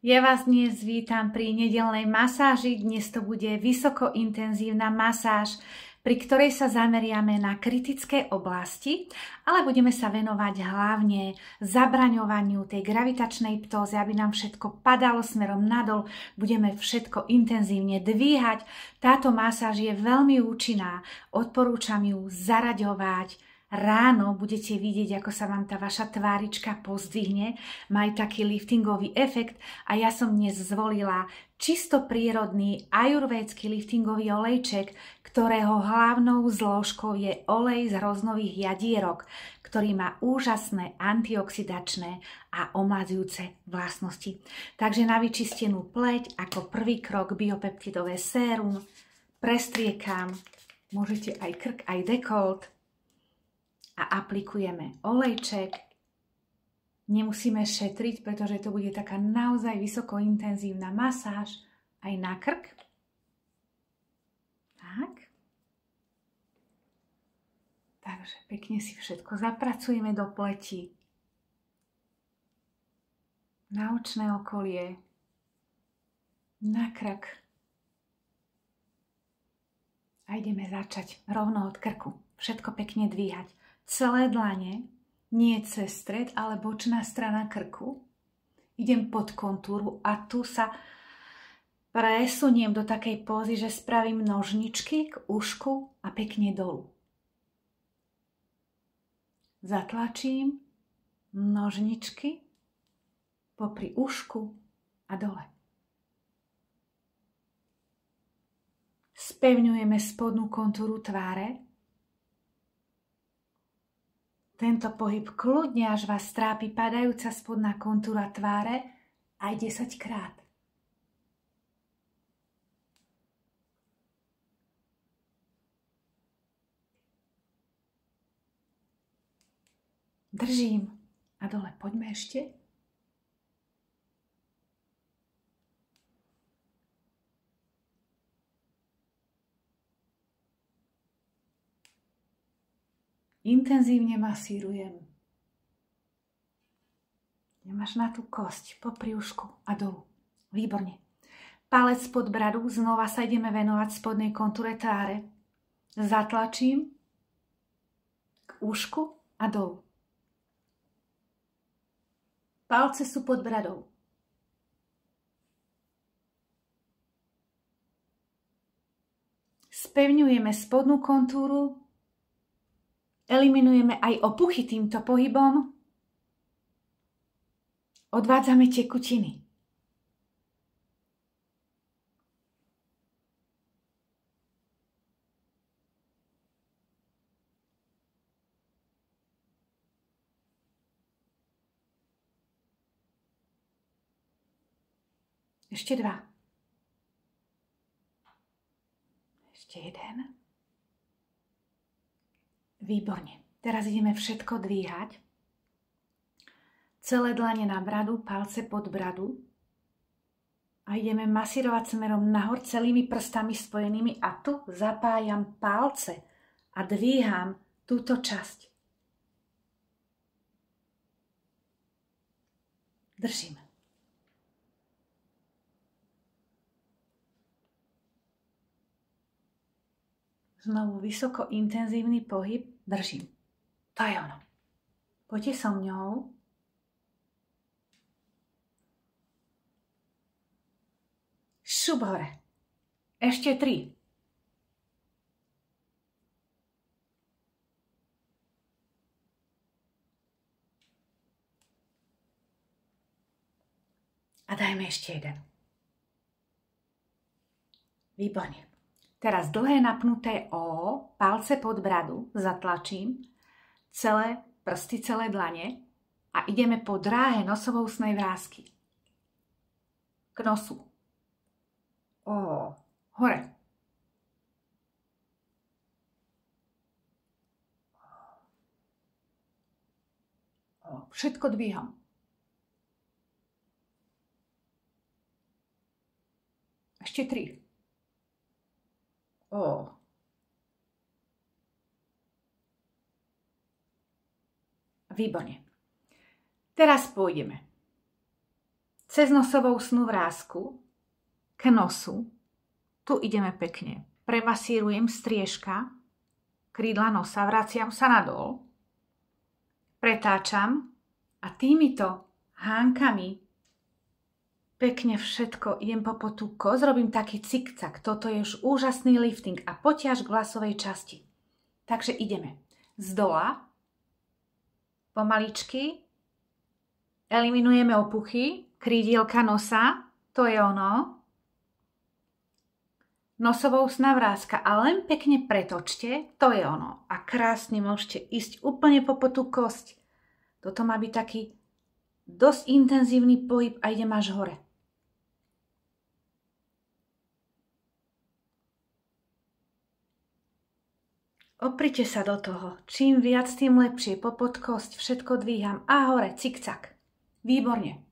Ja vás dnes vítam pri nedeľnej masáži. Dnes to bude vysokointenzívna masáž, pri ktorej sa zameriame na kritické oblasti, ale budeme sa venovať hlavne zabraňovaniu tej gravitačnej ptózy, aby nám všetko padalo smerom nadol. Budeme všetko intenzívne dvíhať. Táto masáž je veľmi účinná. Odporúčam ju zaraďovať. Ráno budete vidieť, ako sa vám tá vaša tvárička pozdvihne, má aj taký liftingový efekt a ja som dnes zvolila čisto prírodný ajurvédsky liftingový olejček, ktorého hlavnou zložkou je olej z hroznových jadierok, ktorý má úžasné antioxidačné a omladzujúce vlastnosti. Takže na vyčistenú pleť ako prvý krok biopeptidové sérum, prestriekam, môžete aj krk, aj dekolt, a aplikujeme olejček. Nemusíme šetriť, pretože to bude taká naozaj vysokointenzívna masáž aj na krk. Tak. Takže pekne si všetko zapracujeme do pleti. Na očné okolie. Na krk. A ideme začať rovno od krku. Všetko pekne dvíhať. Celé dlane, nie cez stred, ale bočná strana krku. Idem pod kontúru a tu sa presuniem do takej pózy, že spravím nožničky k ušku a pekne dolu. Zatlačím nožničky popri ušku a dole. Spevňujeme spodnú kontúru tváre. Tento pohyb kľudne, až vás trápi padajúca spodná kontúra tváre, aj 10 krát. Držím a dole. Poďme ešte. Intenzívne masírujem. Nemáš na tú kosť popri ušku a dolu. Výborne. Palec pod bradu, znova sa ideme venovať spodnej kontúre tváre. Zatlačím k ušku a dolu. Palce sú pod bradou. Spevňujeme spodnú kontúru. Eliminujeme aj opuchy týmto pohybom. Odvádzame tekutiny. Ešte 2. Ešte 1. Výborne. Teraz ideme všetko dvíhať. Celé dlane na bradu, palce pod bradu. A ideme masírovať smerom nahor celými prstami spojenými a tu zapájam palce a dvíham túto časť. Držím. Znovu vysoko intenzívny pohyb. Držím. To je ono. Poďte so mňou. Šup hore. Ešte 3. A dajme ešte 1. Výborne. Teraz dlhé napnuté O, palce pod bradu, zatlačím, celé prsty, celé dlane a ideme po dráhe nosovo-ústnej vrásky. K nosu. O, hore. O, všetko dvíham. Ešte 3. O. Výborne. Teraz pôjdeme cez nosovou ústnu vrásku k nosu. Tu ideme pekne. Premasírujem striežka, krídla nosa, vraciam sa nadol, pretáčam a týmito hánkami pekne všetko idem po potu kosť, robím taký cikcak. Toto je už úžasný lifting a potiaž k vlasovej časti. Takže ideme z dola, pomaličky, eliminujeme opuchy, krídielka nosa, to je ono, nosovou ústna vráska a len pekne pretočte, to je ono. A krásne môžete ísť úplne po potu kosť. Toto má byť taký dosť intenzívny pohyb a idem až hore. Oprite sa do toho. Čím viac, tým lepšie. Po podkosť všetko dvíham. A hore, cikcak. Výborne.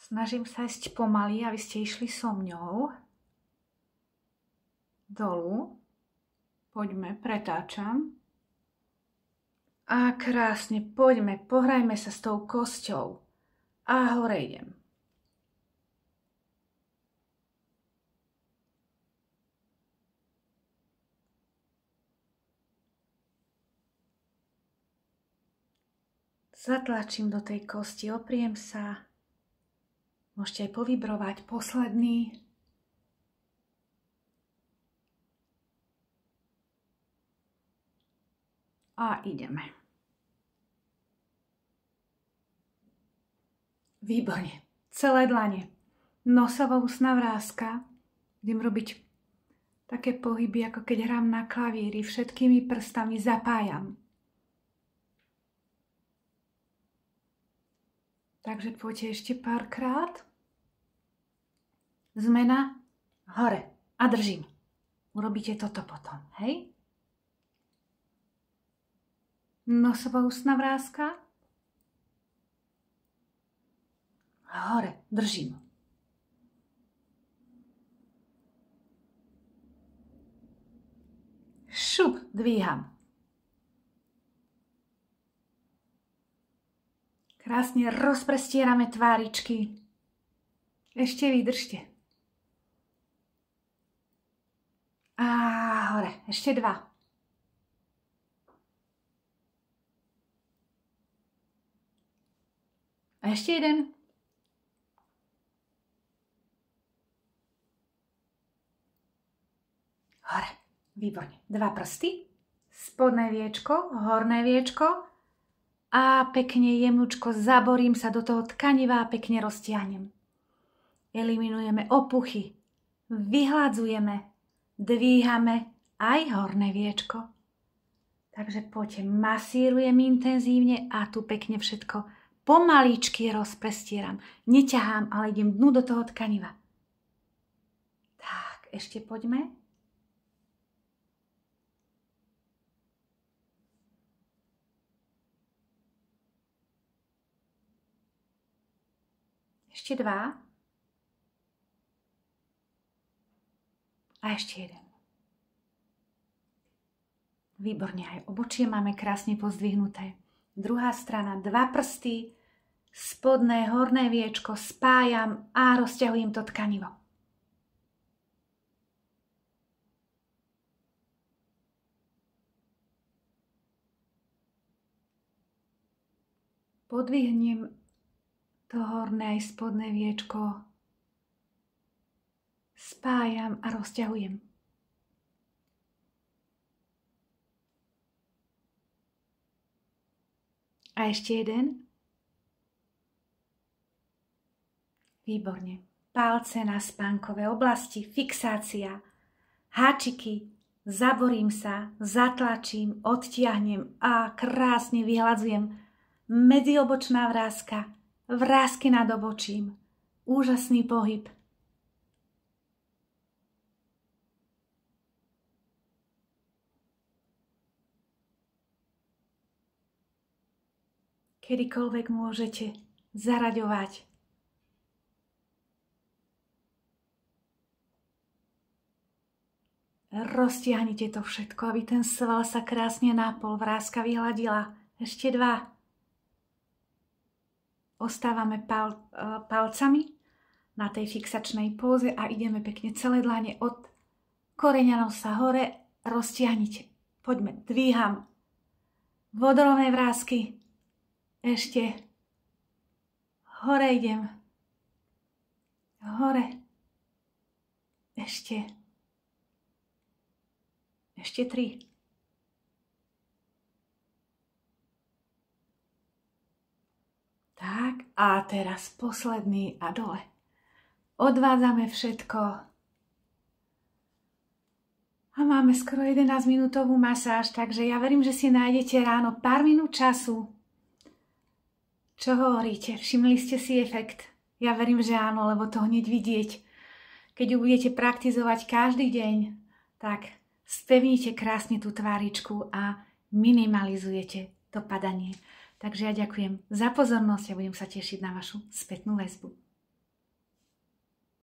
Snažím sa ísť pomaly, aby ste išli so mňou. Dolu. Poďme, pretáčam. A krásne, poďme, pohrajme sa s tou kosťou. A hore idem. Zatlačím do tej kosti, opriem sa. Môžete aj povibrovať posledný. A ideme. Výborne. Celé dlane. Nosová ústna vráska. Idem robiť také pohyby, ako keď hrám na klavíri. Všetkými prstami zapájam. Takže poďte ešte párkrát. Zmena hore a držím. Urobíte toto potom, hej? Nosová ústna vráska. Hore, držím. Šup, dvíham. Krásne rozprestierame tváričky. Ešte vydržte. A hore, ešte 2. A ešte 1. Hore, výborne. 2 prsty, spodné viečko, horné viečko a pekne jemnučko zaborím sa do toho tkaniva a pekne roztiahnem. Eliminujeme opuchy, vyhladzujeme, dvíhame aj horné viečko. Takže poďte, masírujem intenzívne a tu pekne všetko pomaličky rozprestieram. Neťahám, ale idem dnu do toho tkaniva. Tak, ešte poďme. Ešte 2. A ešte 1. Výborne, aj obočie máme krásne pozdvihnuté. Druhá strana, 2 prsty, spodné, horné viečko, spájam a rozťahujem to tkanivo. Podvihnem to horné aj spodné viečko, spájam a rozťahujem. A ešte 1. Výborne. Palce na spánkové oblasti, fixácia, háčiky, zaborím sa, zatlačím, odtiahnem a krásne vyhladzujem. Medziobočná vráska, vrásky nad obočím. Úžasný pohyb. Kedykoľvek môžete zaraďovať. Roztiahnite to všetko, aby ten sval sa krásne napol, vrásca vyhladila. Ešte 2. Ostávame palcami na tej fixačnej póze a ideme pekne celé dlane od koreňa nosa hore. Roztiahnite. Poďme, dvíham. Vodorovné vrásky. Ešte. Hore idem. Hore. Ešte. Ešte 3. Tak, a teraz posledný a dole. Odvádzame všetko. A máme skoro 11-minútovú masáž, takže ja verím, že si nájdete ráno pár minút času. Čo hovoríte? Všimli ste si efekt? Ja verím, že áno, lebo to hneď vidieť. Keď ju budete praktizovať každý deň, tak spevníte krásne tú tváričku a minimalizujete to padanie. Takže ja ďakujem za pozornosť a budem sa tešiť na vašu spätnú väzbu.